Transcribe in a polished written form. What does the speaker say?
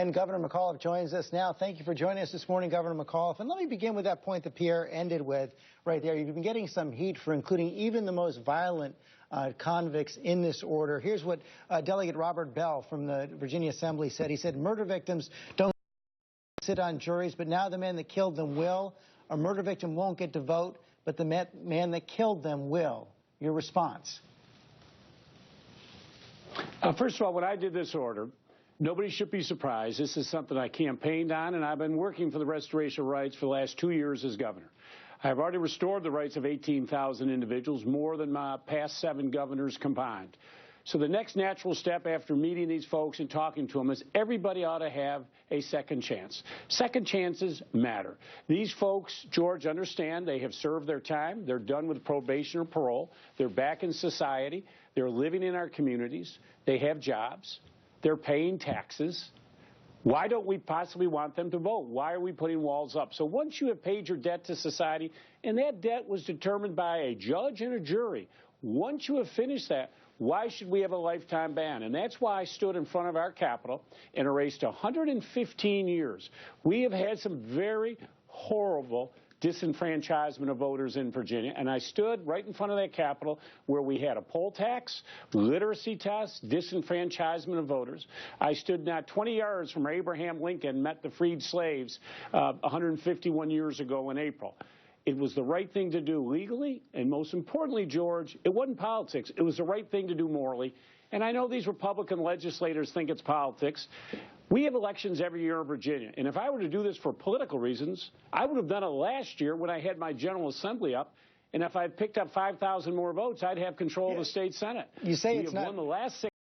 And Governor McAuliffe joins us now. Thank you for joining us this morning, Governor McAuliffe. And let me begin with that point that Pierre ended with right there. You've been getting some heat for including even the most violent convicts in this order. Here's what Delegate Robert Bell from the Virginia Assembly said. He said, murder victims don't sit on juries, but now the man that killed them will. A murder victim won't get to vote, but the man that killed them will. Your response? First of all, when I did this order, nobody should be surprised. This is something I campaigned on, and I've been working for the restoration of rights for the last 2 years as governor. I've already restored the rights of 18,000 individuals, more than my past 7 governors combined. So the next natural step after meeting these folks and talking to them is everybody ought to have a second chance. Second chances matter. These folks, George, understand they have served their time. They're done with probation or parole. They're back in society. They're living in our communities. They have jobs. They're paying taxes. Why don't we possibly want them to vote? Why are we putting walls up? So once you have paid your debt to society, and that debt was determined by a judge and a jury, once you have finished that, why should we have a lifetime ban? And that's why I stood in front of our Capitol and erased 115 years. We have had some very horrible disenfranchisement of voters in Virginia, and I stood right in front of that Capitol where we had a poll tax, literacy test, disenfranchisement of voters. I stood not 20 yards from where Abraham Lincoln met the freed slaves 151 years ago in April. It was the right thing to do legally, and most importantly, George, it wasn't politics. It was the right thing to do morally. And I know these Republican legislators think it's politics. We have elections every year in Virginia, and if I were to do this for political reasons, I would have done it last year when I had my General Assembly up, and if I had picked up 5,000 more votes, I'd have control of the state Senate. You say it's not... won the last 6